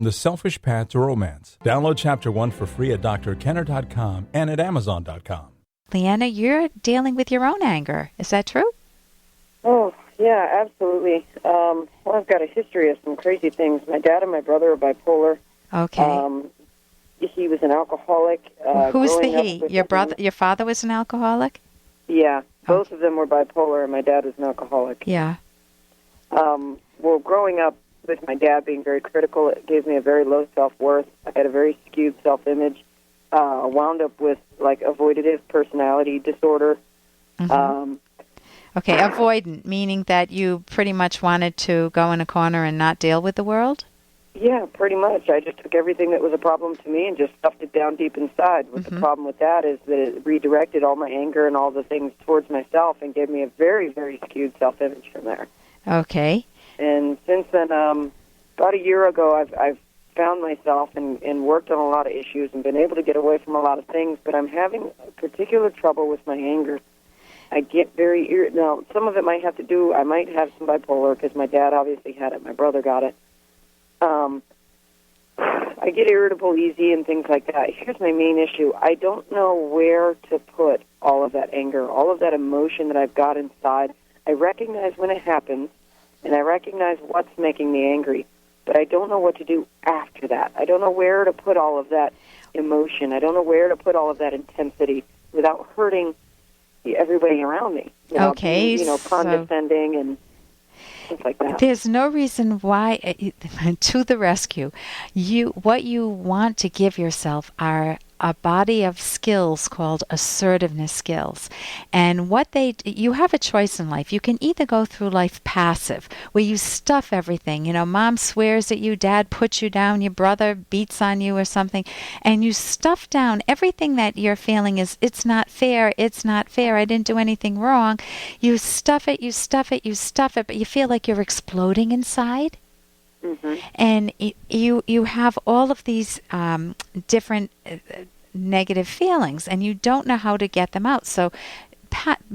The Selfish Path to Romance. Download Chapter 1 for free at drkenner.com and at amazon.com. Leanna, you're dealing with your own anger. Is that true? Oh, yeah, absolutely. Well, I've got a history of some crazy things. My dad and my brother are bipolar. Okay. He was an alcoholic. Who's the he? Your brother? Your father was an alcoholic? Yeah, both of them were bipolar, and my dad was an alcoholic. Yeah. Well, growing up with my dad being very critical, it gave me a very low self-worth. I had a very skewed self-image. Wound up with, avoidative personality disorder. Mm-hmm. Okay, avoidant, meaning that you pretty much wanted to go in a corner and not deal with the world? Yeah, pretty much. I just took everything that was a problem to me and just stuffed it down deep inside. But the problem with that is that it redirected all my anger and all the things towards myself and gave me a very, very skewed self-image from there. Okay. And since then, about a year ago, I've found myself and worked on a lot of issues and been able to get away from a lot of things, but I'm having particular trouble with my anger. I get very irritated. Now, some of it might have to do, I might have some bipolar because my dad obviously had it, my brother got it. I get irritable easy and things like that. Here's my main issue. I don't know where to put all of that anger, all of that emotion that I've got inside. I recognize when it happens, and I recognize what's making me angry, but I don't know what to do after that. I don't know where to put all of that emotion. I don't know where to put all of that intensity without hurting everybody around me. Okay. Being, condescending and things like that. There's no reason why, to the rescue. What you want to give yourself are a body of skills called assertiveness skills. And you have a choice in life. You can either go through life passive, where you stuff everything. Mom swears at you, dad puts you down, your brother beats on you or something, and you stuff down everything that you're feeling is, it's not fair, I didn't do anything wrong. You stuff it, but you feel like you're exploding inside. Mm-hmm. And you have all of these different negative feelings, and you don't know how to get them out. So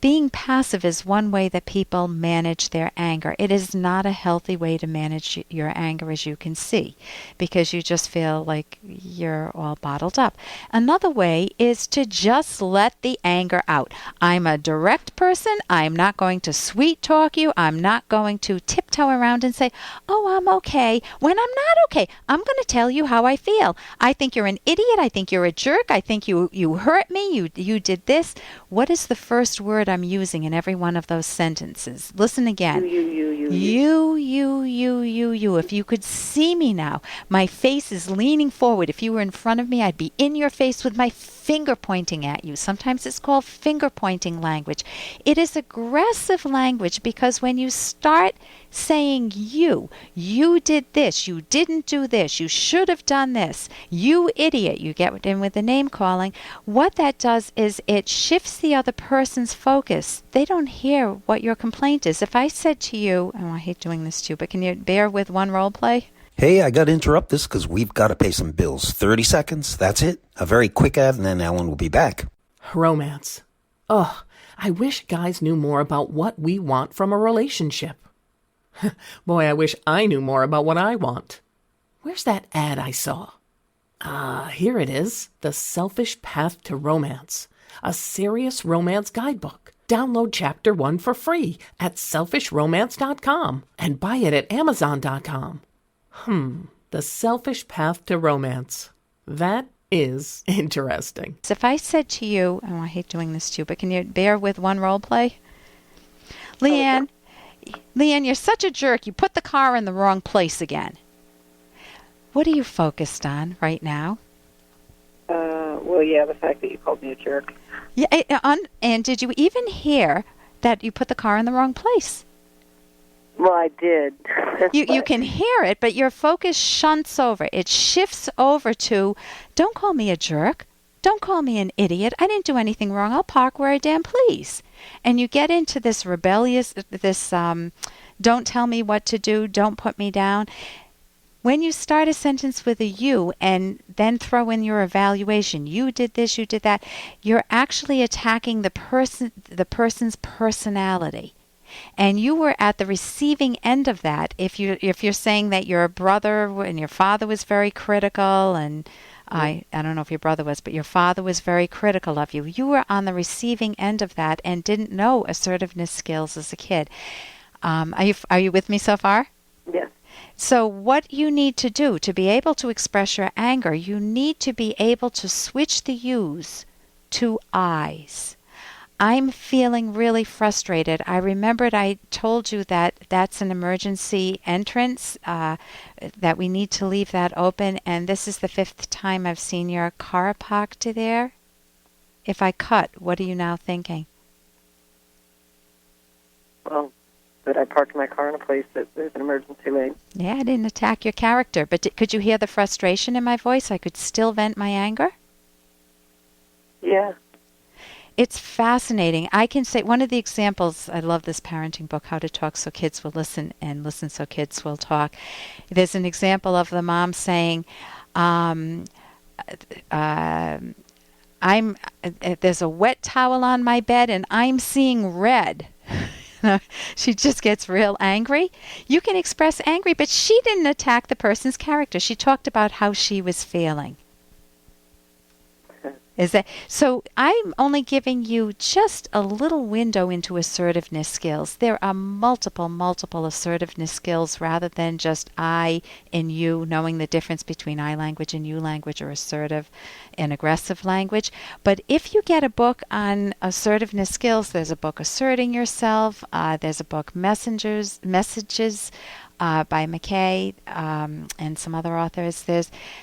being passive is one way that people manage their anger. It is not a healthy way to manage your anger, as you can see, because you just feel like you're all bottled up. Another way is to just let the anger out. I'm a direct person. I'm not going to sweet talk you. I'm not going to tiptoe around and say, oh, I'm okay, when I'm not okay. I'm going to tell you how I feel. I think you're an idiot. I think you're a jerk. I think you hurt me. You did this. What is the first word I'm using in every one of those sentences? Listen again. You. If you could see me now, my face is leaning forward. If you were in front of me, I'd be in your face with my finger pointing at you. Sometimes it's called finger pointing language. It is aggressive language because when you start saying you did this, you didn't do this, you should have done this, you idiot, you get in with the name calling, what that does is it shifts the other person's focus. They don't hear what your complaint is. If I said to you, oh, I hate doing this to you, but can you bear with one role play? Hey, I got to interrupt this because we've got to pay some bills. 30 seconds, that's it. A very quick ad, and then Ellen will be back. Romance. Ugh, I wish guys knew more about what we want from a relationship. Boy, I wish I knew more about what I want. Where's that ad I saw? Here it is. The Selfish Path to Romance. A serious romance guidebook. Download Chapter 1 for free at selfishromance.com and buy it at amazon.com. The Selfish Path to Romance. That is interesting. If I said to you, oh, I hate doing this to you, but can you bear with one role play? Leanne, you're such a jerk. You put the car in the wrong place again. What are you focused on right now? Well, yeah, the fact that you called me a jerk. Yeah, and did you even hear that you put the car in the wrong place? Well, I did. You can hear it, but your focus shunts over. It shifts over to, don't call me a jerk. Don't call me an idiot. I didn't do anything wrong. I'll park where I damn please. And you get into this rebellious, don't tell me what to do, don't put me down. When you start a sentence with a you and then throw in your evaluation, you did this, you did that, you're actually attacking the person's personality. and you were at the receiving end of that. If you're saying that your brother and your father was very critical, and I don't know if your brother was, but your father was very critical of you. You were on the receiving end of that and didn't know assertiveness skills as a kid. Are you with me so far? Yes. So what you need to do to be able to express your anger, you need to be able to switch the yous to I's. I'm feeling really frustrated. I remembered I told you that that's an emergency entrance, that we need to leave that open, and this is the 5th time I've seen your car parked there. If I cut, what are you now thinking? Well, that I parked my car in a place that there's an emergency lane. Yeah, I didn't attack your character, but could you hear the frustration in my voice? I could still vent my anger? Yeah. It's fascinating. I can say one of the examples, I love this parenting book, How to Talk So Kids Will Listen and Listen So Kids Will Talk. There's an example of the mom saying, there's a wet towel on my bed and I'm seeing red. She just gets real angry. You can express angry, but she didn't attack the person's character. She talked about how she was feeling. Is that so? I'm only giving you just a little window into assertiveness skills. There are multiple assertiveness skills rather than just I and you, knowing the difference between I language and you language, or assertive and aggressive language. But if you get a book on assertiveness skills, there's a book Asserting Yourself. There's a book Messages by McKay and some other authors.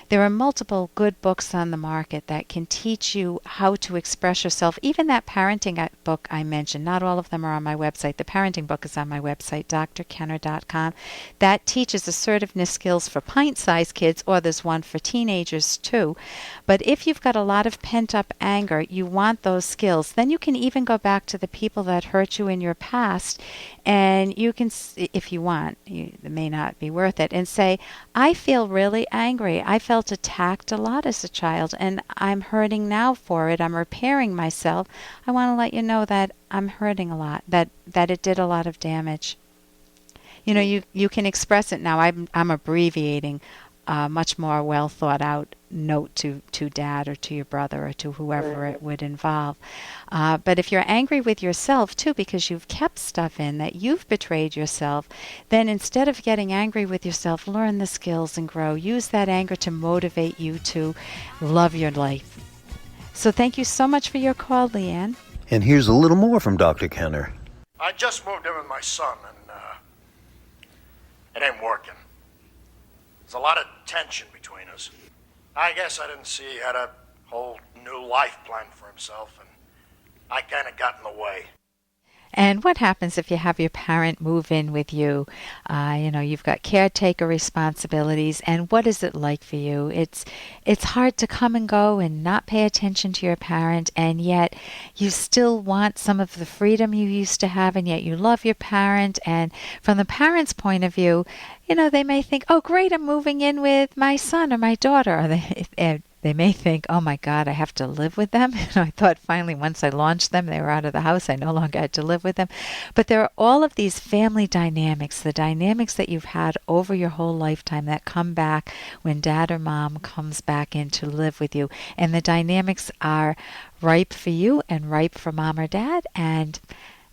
There are multiple good books on the market that can teach you how to express yourself. Even that parenting book I mentioned, not all of them are on my website. The parenting book is on my website, drkenner.com. That teaches assertiveness skills for pint-sized kids, or there's one for teenagers too. But if you've got a lot of pent-up anger, you want those skills. Then you can even go back to the people that hurt you in your past, and you can, if you want, it may not be worth it, and say, I feel really angry. I felt attacked a lot as a child, and I'm hurting now for it. I'm repairing myself. I want to let you know that I'm hurting a lot, that it did a lot of damage. You know, you can express it now. I'm abbreviating a much more well thought out note to dad or to your brother or to whoever it would involve. But if you're angry with yourself too because you've kept stuff in, that you've betrayed yourself, then instead of getting angry with yourself, learn the skills and grow. Use that anger to motivate you to love your life. So thank you so much for your call, Leanne. And here's a little more from Dr. Kenner. I just moved in with my son, and it ain't working. There's a lot of tension between us. I guess I didn't see he had a whole new life plan for himself, and I kind of got in the way. And what happens if you have your parent move in with you? You've got caretaker responsibilities, and what is it like for you? It's hard to come and go and not pay attention to your parent, and yet you still want some of the freedom you used to have, and yet you love your parent. And from the parent's point of view, they may think, oh, great, I'm moving in with my son or my daughter. Or they may think, oh my God, I have to live with them. I thought finally once I launched them, they were out of the house. I no longer had to live with them. But there are all of these family dynamics, the dynamics that you've had over your whole lifetime that come back when dad or mom comes back in to live with you. And the dynamics are ripe for you and ripe for mom or dad. And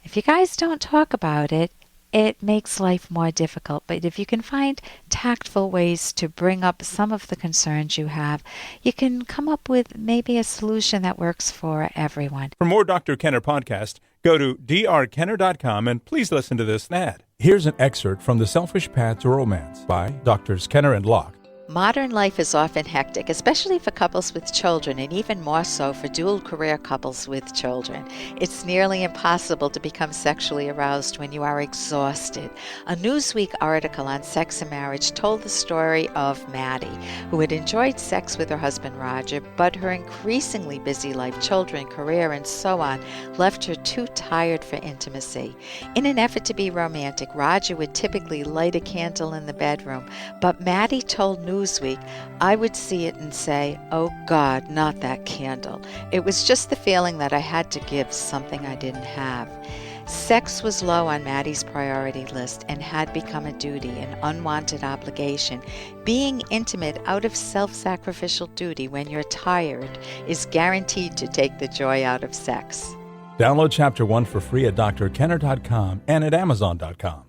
if you guys don't talk about it, it makes life more difficult. But if you can find tactful ways to bring up some of the concerns you have, you can come up with maybe a solution that works for everyone. For more Dr. Kenner podcast, go to drkenner.com and please listen to this ad. Here's an excerpt from The Selfish Path to Romance by Drs. Kenner and Locke. Modern life is often hectic, especially for couples with children, and even more so for dual-career couples with children. It's nearly impossible to become sexually aroused when you are exhausted. A Newsweek article on sex and marriage told the story of Maddie, who had enjoyed sex with her husband Roger, but her increasingly busy life, children, career, and so on, left her too tired for intimacy. In an effort to be romantic, Roger would typically light a candle in the bedroom, but Maddie told Newsweek, I would see it and say, oh God, not that candle. It was just the feeling that I had to give something I didn't have. Sex was low on Maddie's priority list and had become a duty, an unwanted obligation. Being intimate out of self-sacrificial duty when you're tired is guaranteed to take the joy out of sex. Download Chapter 1 for free at drkenner.com and at amazon.com.